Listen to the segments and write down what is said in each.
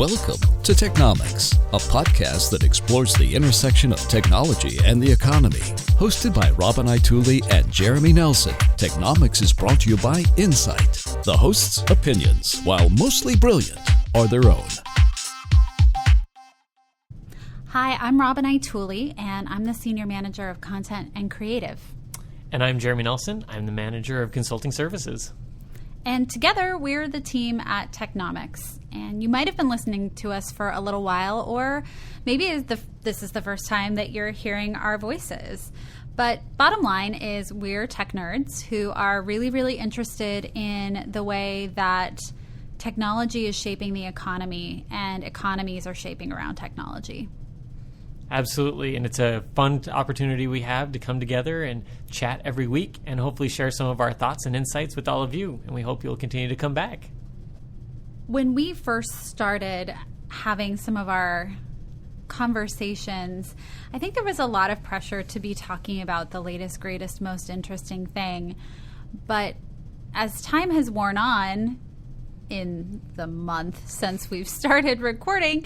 Welcome to Technomics, a podcast that explores the intersection of technology and the economy. Hosted by Robyn Itule and Jeremy Nelson, Technomics is brought to you by Insight. The host's opinions, while mostly brilliant, are their own. Hi, I'm Robyn Itule, and I'm the Senior Manager of Content and Creative. And I'm Jeremy Nelson. I'm the Manager of Consulting Services. And together, we're the team at Technomics. And you might have been listening to us for a little while, or maybe this is the first time that you're hearing our voices. But bottom line is we're tech nerds who are really, really interested in the way that technology is shaping the economy and economies are shaping around technology. Absolutely, and it's a fun opportunity we have to come together and chat every week and hopefully share some of our thoughts and insights with all of you, and we hope you'll continue to come back. When we first started having some of our conversations, I think there was a lot of pressure to be talking about the latest, greatest, most interesting thing, but as time has worn on in the month since we've started recording,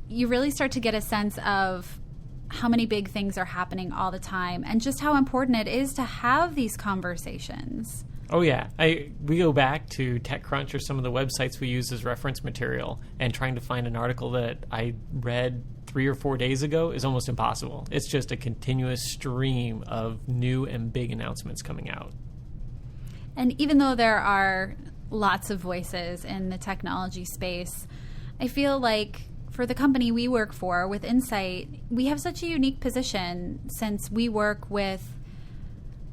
you really start to get a sense of how many big things are happening all the time and just how important it is to have these conversations. Oh, yeah. We go back to TechCrunch or some of the websites we use as reference material, and trying to find an article that I read 3 or 4 days ago is almost impossible. It's just a continuous stream of new and big announcements coming out. And even though there are lots of voices in the technology space, I feel like for the company we work for with Insight, we have such a unique position since we work with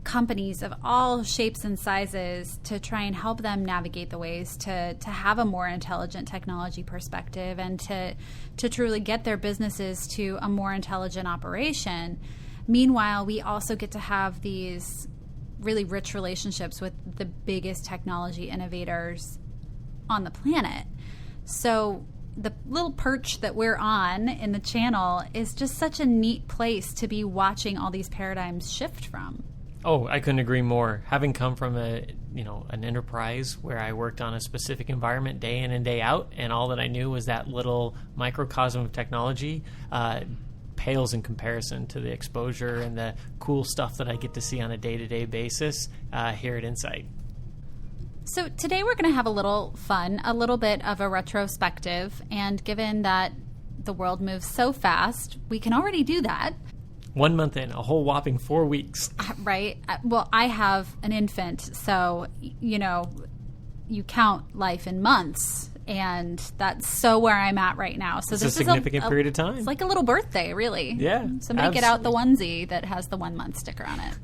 companies of all shapes and sizes to try and help them navigate the ways to have a more intelligent technology perspective and to truly get their businesses to a more intelligent operation. Meanwhile, we also get to have these really rich relationships with the biggest technology innovators on the planet. So the little perch that we're on in the channel is just such a neat place to be watching all these paradigms shift from. Oh, I couldn't agree more. Having come from an enterprise where I worked on a specific environment day in and day out, and all that I knew was that little microcosm of technology, pales in comparison to the exposure and the cool stuff that I get to see on a day-to-day basis here at Insight. So today we're going to have a little fun, a little bit of a retrospective, and given that the world moves so fast, we can already do that. 1 month in, a whole whopping 4 weeks. Right. Well, I have an infant, so, you count life in months, and that's so where I'm at right now. So it's this a significant period of time. It's like a little birthday, really. Yeah, Somebody absolutely. Get out the onesie that has the 1 month sticker on it.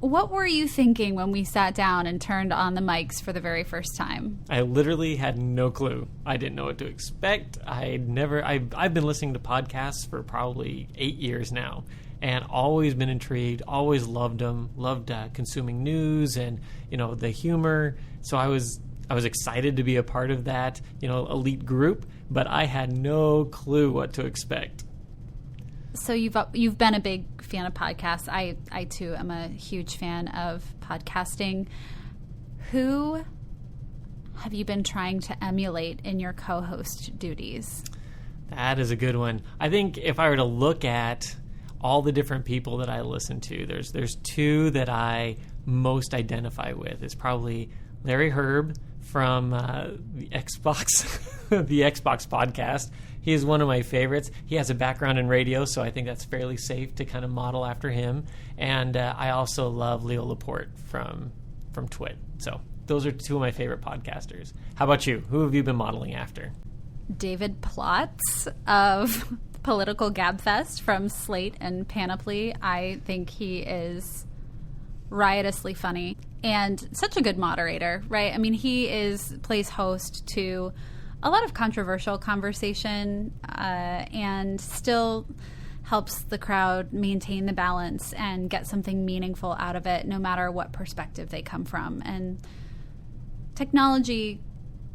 What were you thinking when we sat down and turned on the mics for the very first time? I literally had no clue. I didn't know what to expect. I've been listening to podcasts for probably 8 years now, and always been intrigued, always loved them, loved consuming news and, the humor. So I was excited to be a part of that, elite group, but I had no clue what to expect. So you've been a big fan of podcasts. I too am a huge fan of podcasting. Who have you been trying to emulate in your co-host duties? That is a good one. I think if I were to look at all the different people that I listen to, there's two that I most identify with. It's probably Larry Herb from the Xbox the Xbox podcast. He is one of my favorites. He has a background in radio, so I think that's fairly safe to kind of model after him. And I also love Leo Laporte from Twit. So those are two of my favorite podcasters. How about you? Who have you been modeling after? David Plotz of Political Gabfest from Slate and Panoply. I think he is riotously funny and such a good moderator, right? I mean, he plays host to a lot of controversial conversation and still helps the crowd maintain the balance and get something meaningful out of it, no matter what perspective they come from. And technology,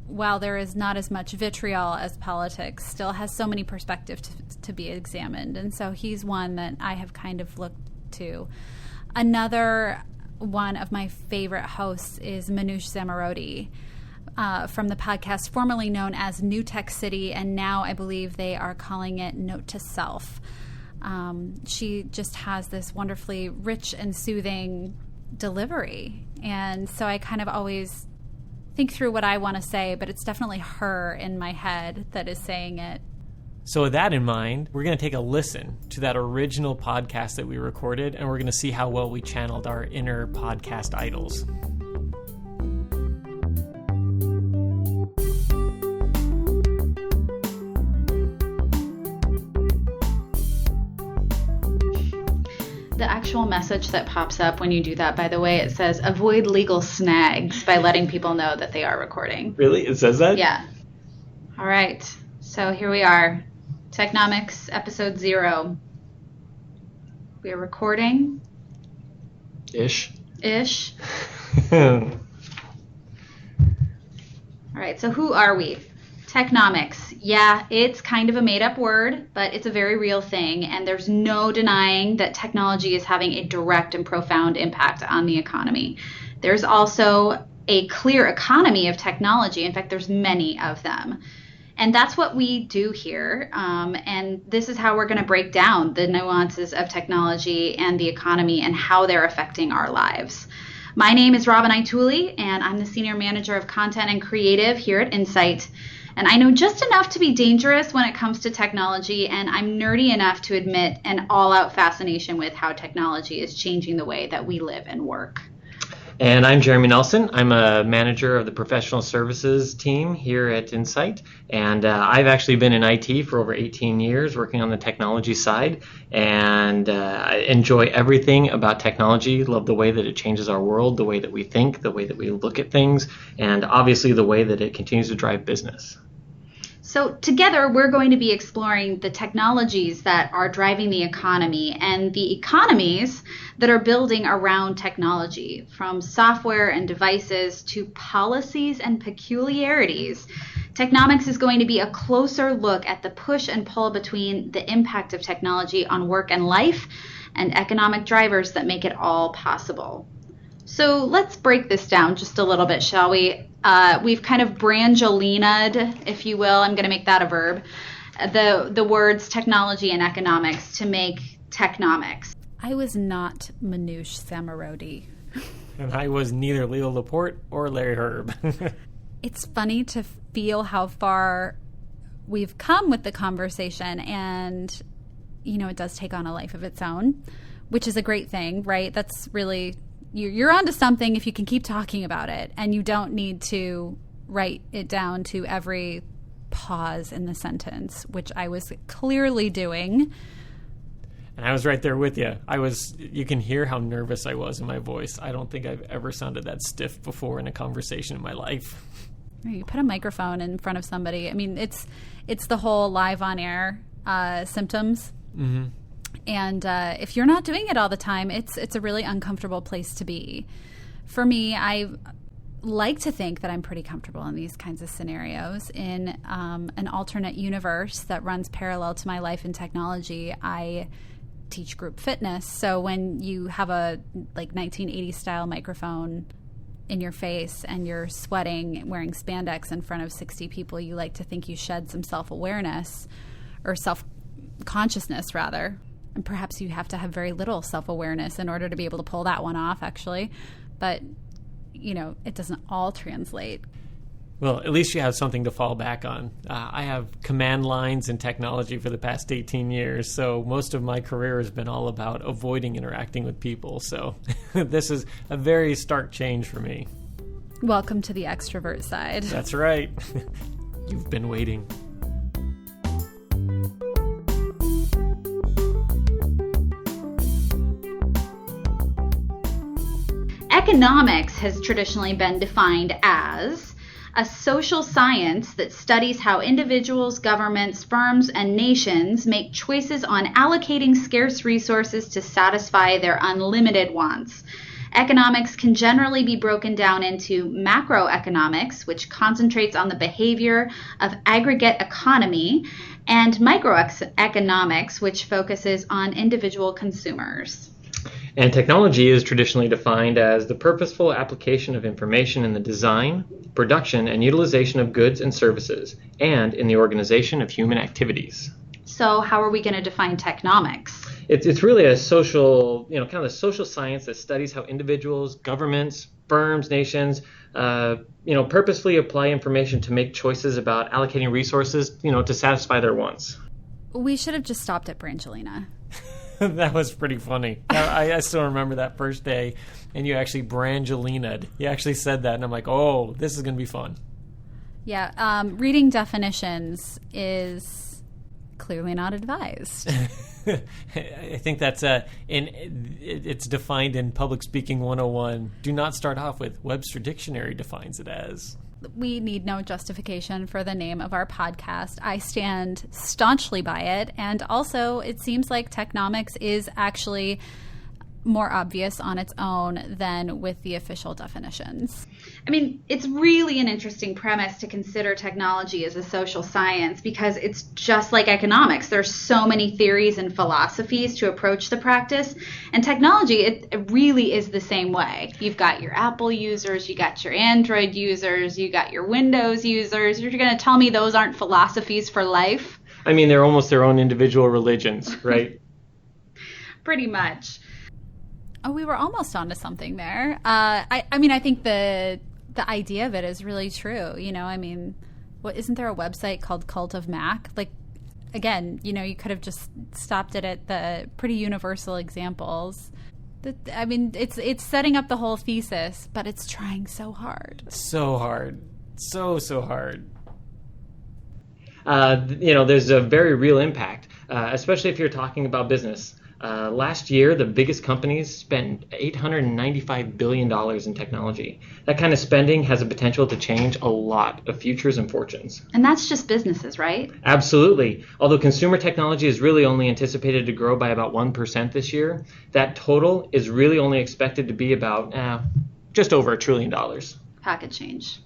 while there is not as much vitriol as politics, still has so many perspectives to be examined. And so he's one that I have kind of looked to. Another one of my favorite hosts is Manoush Zomorodi. from the podcast formerly known as New Tech City, and now I believe they are calling it Note to Self. She just has this wonderfully rich and soothing delivery. And so I kind of always think through what I want to say, but it's definitely her in my head that is saying it. So with that in mind, we're going to take a listen to that original podcast that we recorded, and we're going to see how well we channeled our inner podcast idols. The actual message that pops up when you do that, by the way, it says, avoid legal snags by letting people know that they are recording. Really? It says that? Yeah. All right. So here we are. Technomics, episode 0. We are recording. Ish. All right. So who are we? Technomics. Yeah, it's kind of a made-up word, but it's a very real thing, and there's no denying that technology is having a direct and profound impact on the economy. There's also a clear economy of technology. In fact, there's many of them. And that's what we do here, and this is how we're going to break down the nuances of technology and the economy and how they're affecting our lives. My name is Robyn Itule, and I'm the Senior Manager of Content and Creative here at Insight. And I know just enough to be dangerous when it comes to technology, and I'm nerdy enough to admit an all-out fascination with how technology is changing the way that we live and work. And I'm Jeremy Nelson. I'm a manager of the professional services team here at Insight. And I've actually been in IT for over 18 years, working on the technology side. And I enjoy everything about technology. Love the way that it changes our world, the way that we think, the way that we look at things, and obviously the way that it continues to drive business. So together, we're going to be exploring the technologies that are driving the economy and the economies that are building around technology, from software and devices to policies and peculiarities. Technomics is going to be a closer look at the push and pull between the impact of technology on work and life and economic drivers that make it all possible. So let's break this down just a little bit, shall we? We've kind of Brangelina'd, if you will, I'm going to make that a verb, the words technology and economics to make Technomics. I was not Manoush Samarodi. And I was neither Leo Laporte or Larry Herb. It's funny to feel how far we've come with the conversation, and, you know, it does take on a life of its own, which is a great thing, right? That's really... You're onto something if you can keep talking about it, and you don't need to write it down to every pause in the sentence, which I was clearly doing. And I was right there with you. You can hear how nervous I was in my voice. I don't think I've ever sounded that stiff before in a conversation in my life. You put a microphone in front of somebody. I mean, it's the whole live on air symptoms. Mm-hmm. And if you're not doing it all the time, it's a really uncomfortable place to be. For me, I like to think that I'm pretty comfortable in these kinds of scenarios. In an alternate universe that runs parallel to my life in technology, I teach group fitness. So when you have a 1980s style microphone in your face and you're sweating, wearing spandex in front of 60 people, you like to think you shed some self-awareness, or self-consciousness rather. And perhaps you have to have very little self-awareness in order to be able to pull that one off, actually. But, you know, it doesn't all translate. Well, at least you have something to fall back on. I have command lines in technology for the past 18 years, so most of my career has been all about avoiding interacting with people. So this is a very stark change for me. Welcome to the extrovert side. That's right. You've been waiting. Economics has traditionally been defined as a social science that studies how individuals, governments, firms, and nations make choices on allocating scarce resources to satisfy their unlimited wants. Economics can generally be broken down into macroeconomics, which concentrates on the behavior of aggregate economy, and microeconomics, which focuses on individual consumers. And technology is traditionally defined as the purposeful application of information in the design, production, and utilization of goods and services, and in the organization of human activities. So how are we going to define technomics? It's really a social, kind of a social science that studies how individuals, governments, firms, nations, purposefully apply information to make choices about allocating resources, to satisfy their wants. We should have just stopped at Brangelina. That was pretty funny. I still remember that first day, and you actually Brangelina'd. You actually said that, and I'm like, oh, this is going to be fun. Yeah, reading definitions is clearly not advised. I think that's it's defined in Public Speaking 101. Do not start off with Webster Dictionary defines it as. We need no justification for the name of our podcast. I stand staunchly by it. And also, it seems like Technomics is actually more obvious on its own than with the official definitions. I mean, it's really an interesting premise to consider technology as a social science because it's just like economics. There's so many theories and philosophies to approach the practice. And technology, it really is the same way. You've got your Apple users, you got your Android users, you got your Windows users. You're going to tell me those aren't philosophies for life? I mean, they're almost their own individual religions, right? Pretty much. Oh, we were almost onto something there. I think the idea of it is really true. Isn't there a website called Cult of Mac? Like, again, you could have just stopped it at the pretty universal examples. It's setting up the whole thesis, but it's trying so hard. So hard. So hard. There's a very real impact, especially if you're talking about business. Last year, the biggest companies spent $895 billion in technology. That kind of spending has a potential to change a lot of futures and fortunes. And that's just businesses, right? Absolutely. Although consumer technology is really only anticipated to grow by about 1% this year, that total is really only expected to be about just over $1 trillion. Pocket change.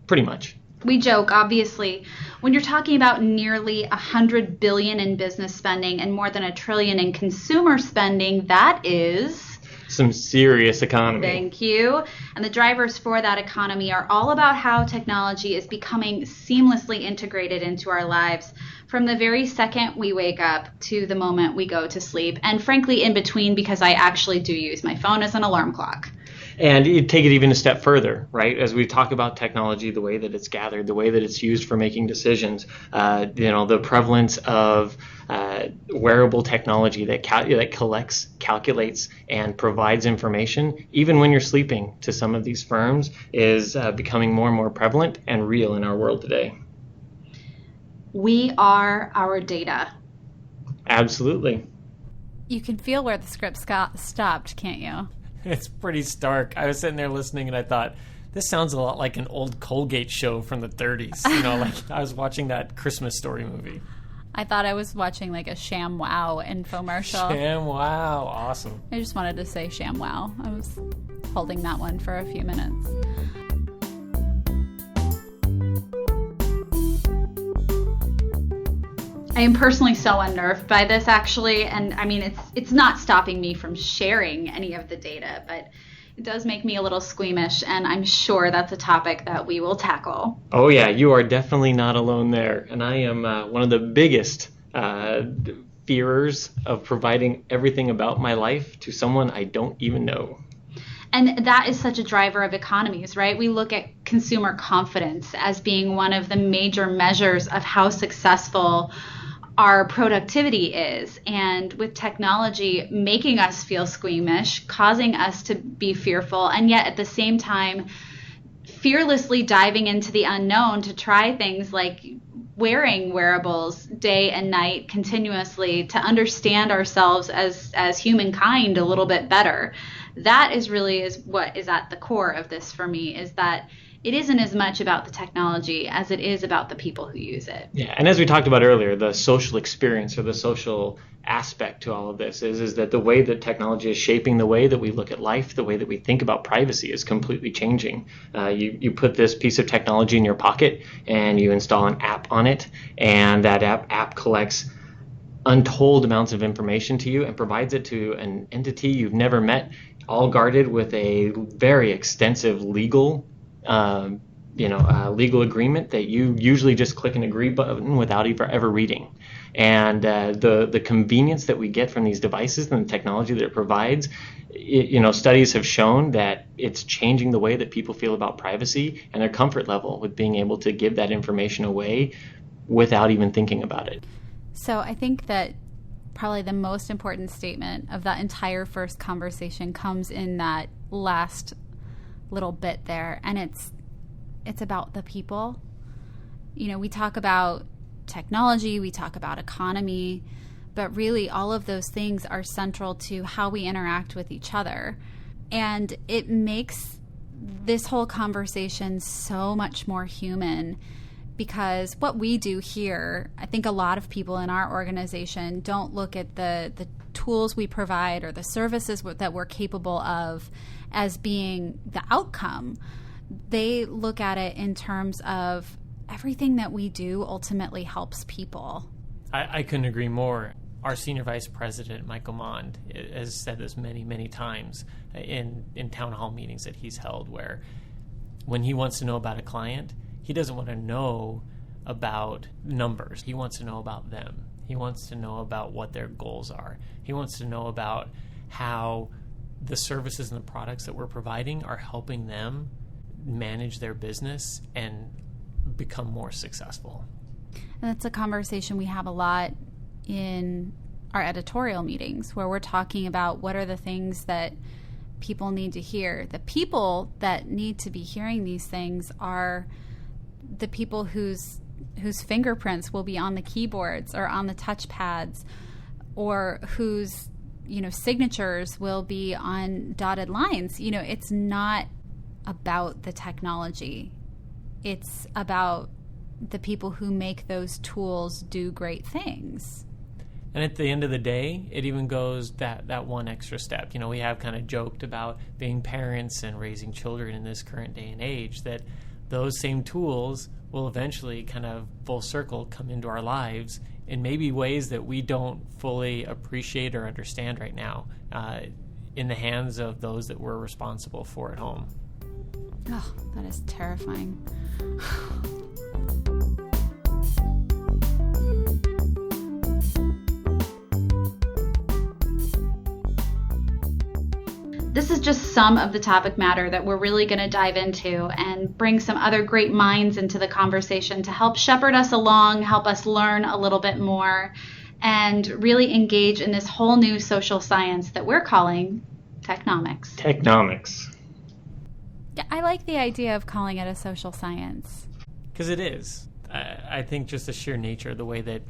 Pretty much. We joke, obviously, when you're talking about nearly $100 billion in business spending and more than $1 trillion in consumer spending, that is some serious economy. Thank you. And the drivers for that economy are all about how technology is becoming seamlessly integrated into our lives from the very second we wake up to the moment we go to sleep. And frankly, in between, because I actually do use my phone as an alarm clock. And you take it even a step further, right? As we talk about technology, the way that it's gathered, the way that it's used for making decisions, the prevalence of wearable technology that collects, calculates, and provides information, even when you're sleeping, to some of these firms, is becoming more and more prevalent and real in our world today. We are our data. Absolutely. You can feel where the script stopped, can't you? It's pretty stark. I was sitting there listening and I thought, this sounds a lot like an old Colgate show from the 30s. Like I was watching that Christmas Story movie. I thought I was watching like a ShamWow infomercial. ShamWow. Awesome. I just wanted to say ShamWow. I was holding that one for a few minutes. I am personally so unnerved by this, actually, and I mean, it's not stopping me from sharing any of the data, but it does make me a little squeamish, and I'm sure that's a topic that we will tackle. Oh yeah, you are definitely not alone there, and I am one of the biggest fearers of providing everything about my life to someone I don't even know. And that is such a driver of economies, right? We look at consumer confidence as being one of the major measures of how successful our productivity is. And with technology making us feel squeamish, causing us to be fearful, and yet at the same time fearlessly diving into the unknown to try things like wearing wearables day and night continuously to understand ourselves as humankind a little bit better. That is what is at the core of this for me, is that it isn't as much about the technology as it is about the people who use it. Yeah, and as we talked about earlier, the social experience or the social aspect to all of this is that the way that technology is shaping the way that we look at life, the way that we think about privacy is completely changing. You put this piece of technology in your pocket and you install an app on it, and that app collects untold amounts of information to you and provides it to an entity you've never met, all guarded with a very extensive legal legal agreement that you usually just click an agree button without ever reading. And the convenience that we get from these devices and the technology that it provides, studies have shown that it's changing the way that people feel about privacy and their comfort level with being able to give that information away without even thinking about it. So I think that probably the most important statement of that entire first conversation comes in that last little bit there, and it's about the people. We talk about technology, we talk about economy, but really all of those things are central to how we interact with each other. And it makes this whole conversation so much more human, because what we do here, I think a lot of people in our organization don't look at the tools we provide or the services that we're capable of as being the outcome. They look at it in terms of everything that we do ultimately helps people. I couldn't agree more. Our senior vice president, Michael Mond, has said this many, many times in town hall meetings that he's held, where when he wants to know about a client, he doesn't want to know about numbers. He wants to know about them. He wants to know about what their goals are. He wants to know about how the services and the products that we're providing are helping them manage their business and become more successful. And that's a conversation we have a lot in our editorial meetings, where we're talking about what are the things that people need to hear. The people that need to be hearing these things are the people whose fingerprints will be on the keyboards or on the touchpads, or whose signatures will be on dotted lines. It's not about the technology. It's about the people who make those tools do great things. And at the end of the day, it even goes that one extra step. We have kind of joked about being parents and raising children in this current day and age, that those same tools will eventually kind of full circle come into our lives in maybe ways that we don't fully appreciate or understand right now, in the hands of those that we're responsible for at home. Oh, that is terrifying. This is just some of the topic matter that we're really going to dive into and bring some other great minds into the conversation to help shepherd us along, help us learn a little bit more, and really engage in this whole new social science that we're calling Technomics. Technomics. Yeah, I like the idea of calling it a social science. Because it is. I think just the sheer nature of the way that,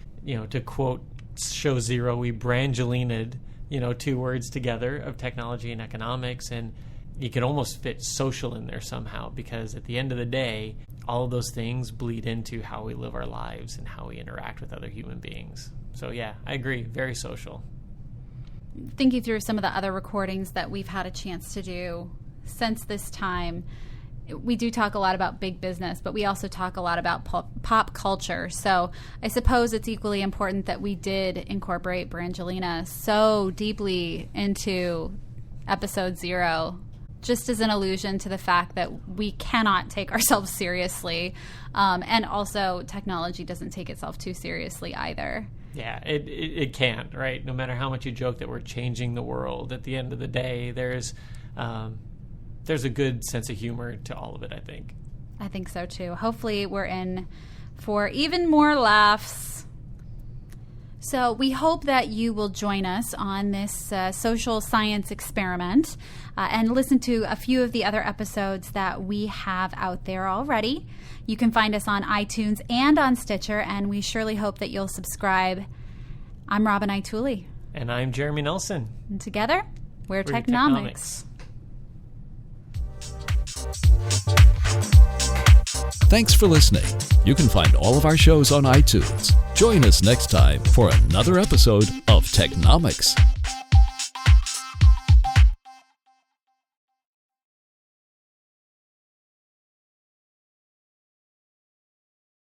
to quote Show Zero, we Brangelinaed, two words together of technology and economics, and you could almost fit social in there somehow, because at the end of the day, all of those things bleed into how we live our lives and how we interact with other human beings. So yeah, I agree, very social. Thinking through some of the other recordings that we've had a chance to do since this time, we do talk a lot about big business, but we also talk a lot about pop culture. So I suppose it's equally important that we did incorporate Brangelina so deeply into episode 0, just as an allusion to the fact that we cannot take ourselves seriously. And also technology doesn't take itself too seriously either. Yeah, it can't, right? No matter how much you joke that we're changing the world, at the end of the day, there's a good sense of humor to all of it, I think. I think so, too. Hopefully we're in for even more laughs. So we hope that you will join us on this social science experiment and listen to a few of the other episodes that we have out there already. You can find us on iTunes and on Stitcher, and we surely hope that you'll subscribe. I'm Robyn Itule. And I'm Jeremy Nelson. And together, we're Technomics. Thanks for listening. You can find all of our shows on iTunes. Join us next time for another episode of Technomics.